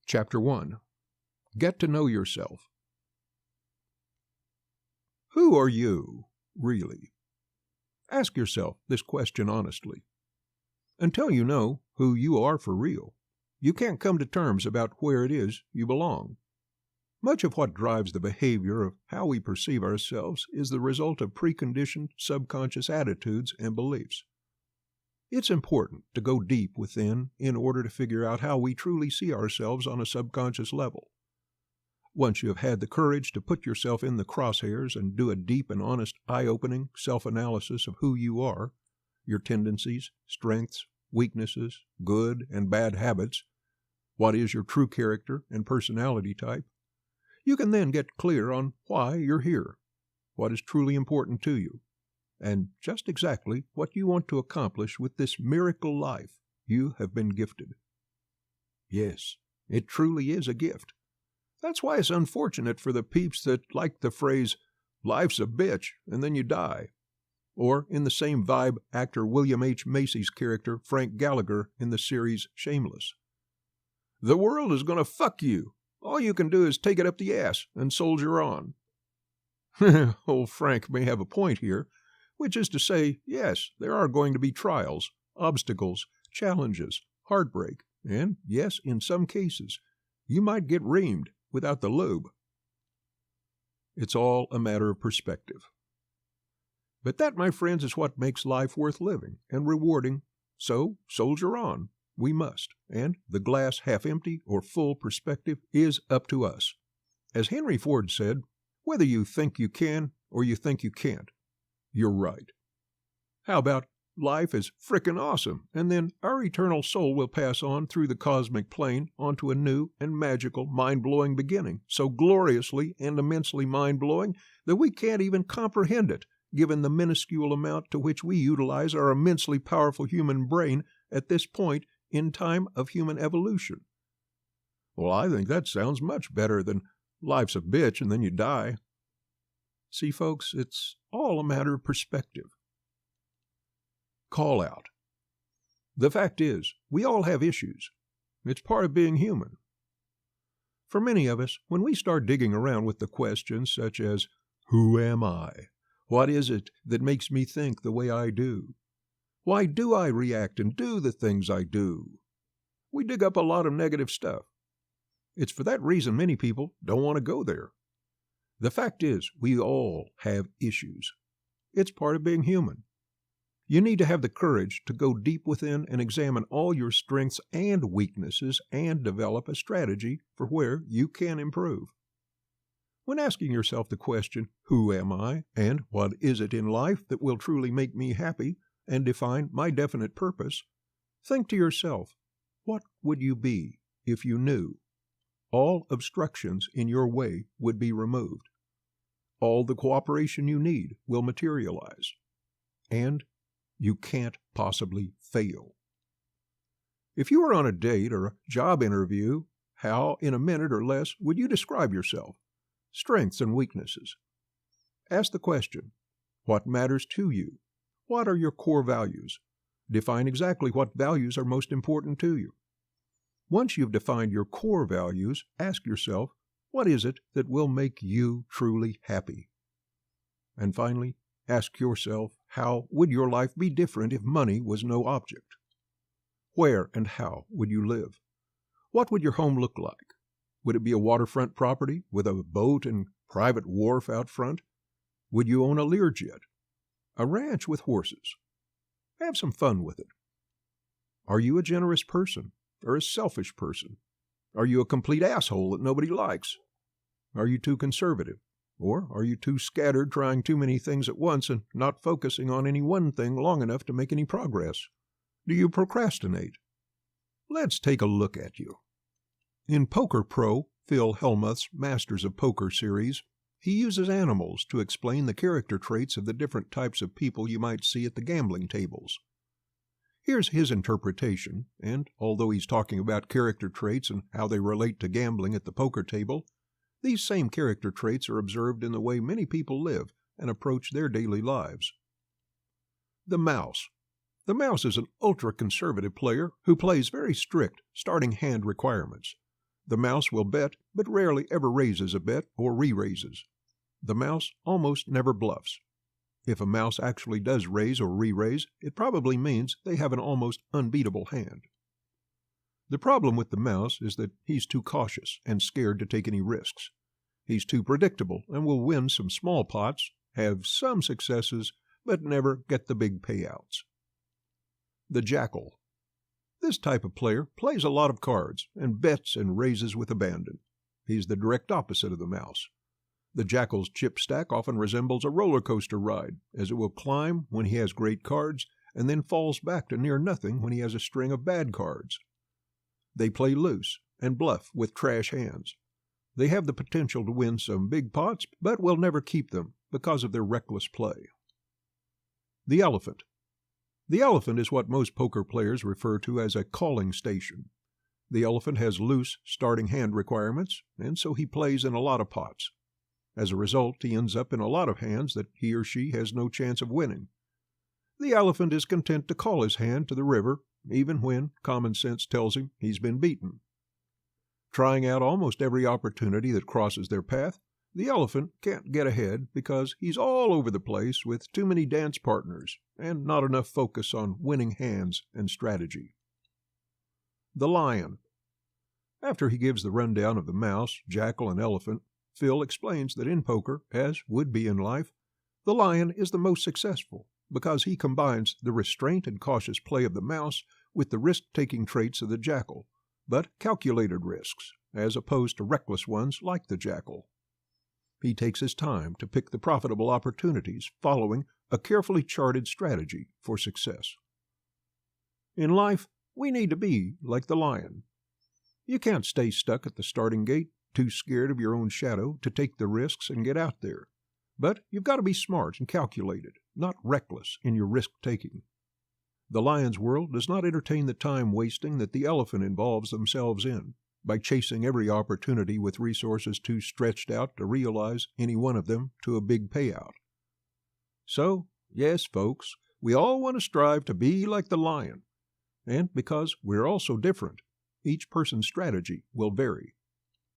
Chapter 1. Get to know yourself. Who are you, really? Ask yourself this question honestly. Until you know who you are for real, you can't come to terms about where it is you belong. Much of what drives the behavior of how we perceive ourselves is the result of preconditioned subconscious attitudes and beliefs. It's important to go deep within in order to figure out how we truly see ourselves on a subconscious level. Once you have had the courage to put yourself in the crosshairs and do a deep and honest eye-opening self-analysis of who you are, your tendencies, strengths, weaknesses, good and bad habits, what is your true character and personality type, you can then get clear on why you're here, what is truly important to you, and just exactly what you want to accomplish with this miracle life you have been gifted. Yes, it truly is a gift. That's why it's unfortunate for the peeps that like the phrase, "Life's a bitch, and then you die." Or, in the same vibe, actor William H. Macy's character Frank Gallagher in the series Shameless. "The world is going to fuck you. All you can do is take it up the ass and soldier on." Old Frank may have a point here, which is to say, yes, there are going to be trials, obstacles, challenges, heartbreak, and, yes, in some cases, you might get reamed without the lube. It's all a matter of perspective. But that, my friends, is what makes life worth living and rewarding. So, soldier on. We must. And the glass half empty or full perspective is up to us. As Henry Ford said, whether you think you can or you think you can't, you're right. How about life is frickin' awesome, and then our eternal soul will pass on through the cosmic plane onto a new and magical, mind-blowing beginning, so gloriously and immensely mind-blowing that we can't even comprehend it, given the minuscule amount to which we utilize our immensely powerful human brain at this point in time of human evolution. Well, I think that sounds much better than life's a bitch and then you die. See, folks, it's all a matter of perspective. Call out. The fact is, we all have issues. It's part of being human. For many of us, when we start digging around with the questions such as, who am I? What is it that makes me think the way I do? Why do I react and do the things I do? We dig up a lot of negative stuff. It's for that reason many people don't want to go there. The fact is, we all have issues. It's part of being human. You need to have the courage to go deep within and examine all your strengths and weaknesses and develop a strategy for where you can improve. When asking yourself the question, who am I, and what is it in life that will truly make me happy and define my definite purpose, think to yourself, what would you be if you knew? All obstructions in your way would be removed. All the cooperation you need will materialize. And you can't possibly fail. If you were on a date or a job interview, how, in a minute or less, would you describe yourself? Strengths and weaknesses. Ask the question, what matters to you? What are your core values? Define exactly what values are most important to you. Once you've defined your core values, ask yourself, what is it that will make you truly happy? And finally, ask yourself, how would your life be different if money was no object? Where and how would you live? What would your home look like? Would it be a waterfront property with a boat and private wharf out front? Would you own a Learjet? A ranch with horses? Have some fun with it. Are you a generous person or a selfish person? Are you a complete asshole that nobody likes? Are you too conservative? Or are you too scattered, trying too many things at once and not focusing on any one thing long enough to make any progress? Do you procrastinate? Let's take a look at you. In Poker Pro, Phil Hellmuth's Masters of Poker series, he uses animals to explain the character traits of the different types of people you might see at the gambling tables. Here's his interpretation, and although he's talking about character traits and how they relate to gambling at the poker table, these same character traits are observed in the way many people live and approach their daily lives. The mouse. The mouse is an ultra-conservative player who plays very strict starting hand requirements. The mouse will bet, but rarely ever raises a bet or re-raises. The mouse almost never bluffs. If a mouse actually does raise or re-raise, it probably means they have an almost unbeatable hand. The problem with the mouse is that he's too cautious and scared to take any risks. He's too predictable and will win some small pots, have some successes, but never get the big payouts. The jackal. This type of player plays a lot of cards and bets and raises with abandon. He's the direct opposite of the mouse. The jackal's chip stack often resembles a roller coaster ride, as it will climb when he has great cards and then falls back to near nothing when he has a string of bad cards. They play loose and bluff with trash hands. They have the potential to win some big pots, but will never keep them because of their reckless play. The elephant. The elephant is what most poker players refer to as a calling station. The elephant has loose starting hand requirements, and so he plays in a lot of pots. As a result, he ends up in a lot of hands that he or she has no chance of winning. The elephant is content to call his hand to the river, even when common sense tells him he's been beaten. Trying out almost every opportunity that crosses their path, the elephant can't get ahead because he's all over the place with too many dance partners and not enough focus on winning hands and strategy. The lion. After he gives the rundown of the mouse, jackal, and elephant, Phil explains that in poker, as would be in life, the lion is the most successful because he combines the restraint and cautious play of the mouse with the risk-taking traits of the jackal, but calculated risks, as opposed to reckless ones like the jackal. He takes his time to pick the profitable opportunities following a carefully charted strategy for success. In life, we need to be like the lion. You can't stay stuck at the starting gate, too scared of your own shadow to take the risks and get out there. But you've got to be smart and calculated, not reckless in your risk-taking. The lion's world does not entertain the time wasting that the elephant involves themselves in, by chasing every opportunity with resources too stretched out to realize any one of them to a big payout. So, yes, folks, we all want to strive to be like the lion. And because we're all so different, each person's strategy will vary.